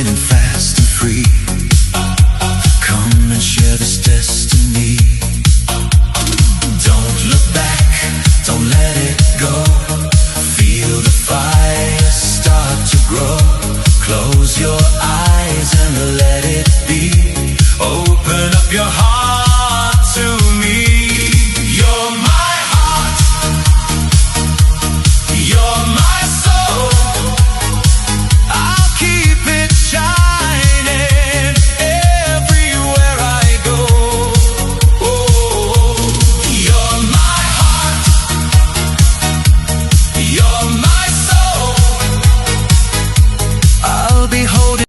spinning fast and free. Come and share this destiny. Don't look back, don't let it go. Feel the fire start to grow. Close your eyes and let it be. Open up your heart.